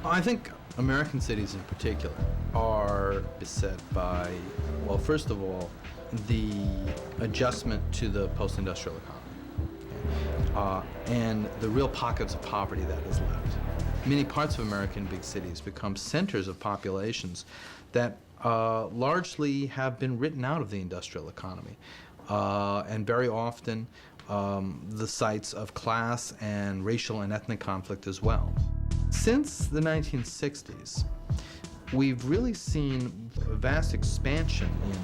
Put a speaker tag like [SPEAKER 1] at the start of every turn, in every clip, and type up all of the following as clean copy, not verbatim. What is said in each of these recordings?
[SPEAKER 1] I think American cities in particular are beset by, well, first of all, the adjustment to the post-industrial economy, and the real pockets of poverty that is left. Many parts of American big cities become centers of populations that largely have been written out of the industrial economy, and very often the sites of class and racial and ethnic conflict as well. Since the 1960s, we've really seen a vast expansion in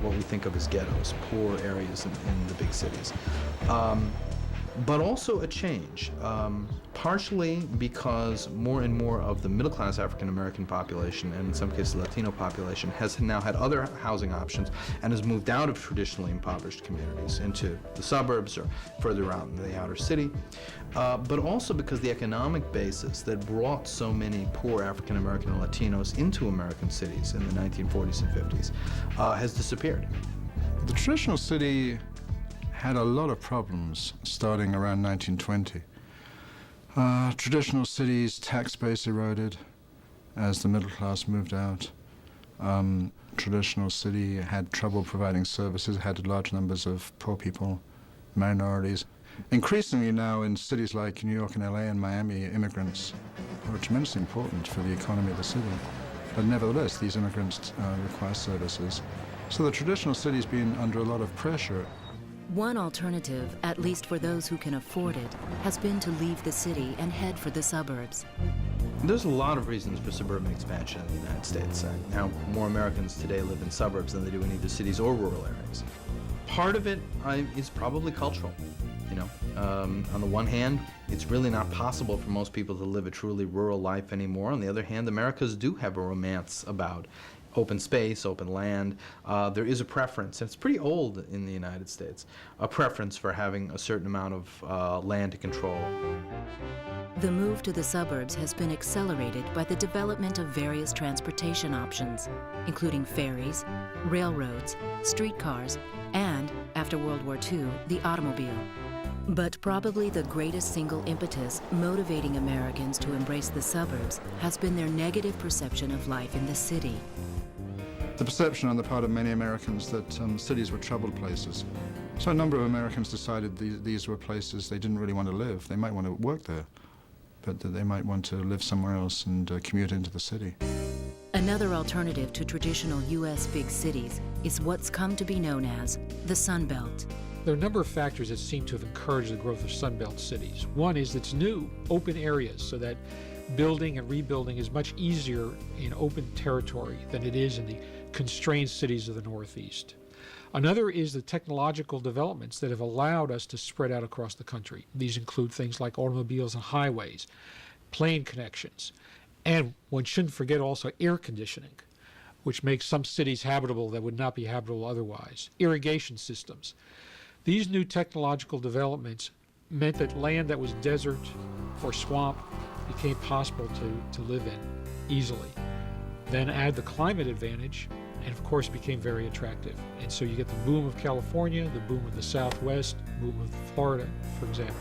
[SPEAKER 1] what we think of as ghettos, poor areas in the big cities. But also a change, partially because more and more of the middle-class African-American population, and in some cases Latino population, has now had other housing options and has moved out of traditionally impoverished communities into the suburbs or further out in the outer city, but also because the economic basis that brought so many poor African-American and Latinos into American cities in the 1940s and 50s has disappeared.
[SPEAKER 2] The traditional city had a lot of problems starting around 1920. Traditional cities' tax base eroded as the middle class moved out. Traditional city had trouble providing services, had large numbers of poor people, minorities. Increasingly now in cities like New York and LA and Miami, immigrants are tremendously important for the economy of the city. But nevertheless, these immigrants require services. So the traditional city's been under a lot of pressure.
[SPEAKER 3] One alternative, at least for those who can afford it, has been to leave the city and head for the suburbs.
[SPEAKER 1] There's a lot of reasons for suburban expansion in the United States. Now, more Americans today live in suburbs than they do in either cities or rural areas. Part of it is probably cultural. On the one hand, it's really not possible for most people to live a truly rural life anymore. On the other hand, Americans do have a romance about open space, open land. There is a preference, and it's pretty old in the United States, a preference for having a certain amount of land to control.
[SPEAKER 3] The move to the suburbs has been accelerated by the development of various transportation options, including ferries, railroads, streetcars, and, after World War II, the automobile. But probably the greatest single impetus motivating Americans to embrace the suburbs has been their negative perception of life in the city.
[SPEAKER 2] The perception on the part of many Americans that cities were troubled places. So a number of Americans decided these were places they didn't really want to live. They might want to work there, but that they might want to live somewhere else and commute into the city.
[SPEAKER 3] Another alternative to traditional U.S. big cities is what's come to be known as the Sun Belt.
[SPEAKER 4] There are a number of factors that seem to have encouraged the growth of Sun Belt cities. One is it's new, open areas, so that building and rebuilding is much easier in open territory than it is in the constrained cities of the Northeast. Another is the technological developments that have allowed us to spread out across the country. These include things like automobiles and highways, plane connections, and one shouldn't forget also air conditioning, which makes some cities habitable that would not be habitable otherwise. Irrigation systems. These new technological developments meant that land that was desert or swamp became possible to live in easily. Then add the climate advantage, and of course became very attractive. And so you get the boom of California, the boom of the Southwest, boom of Florida, for example.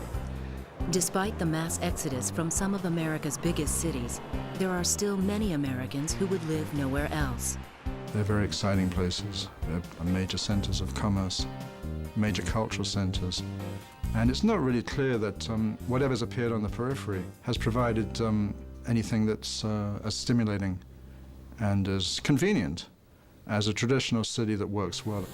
[SPEAKER 3] Despite the mass exodus from some of America's biggest cities, there are still many Americans who would live nowhere else.
[SPEAKER 2] They're very exciting places. They're major centers of commerce, major cultural centers. And it's not really clear that whatever's appeared on the periphery has provided anything that's as stimulating and as convenient as a traditional city that works well.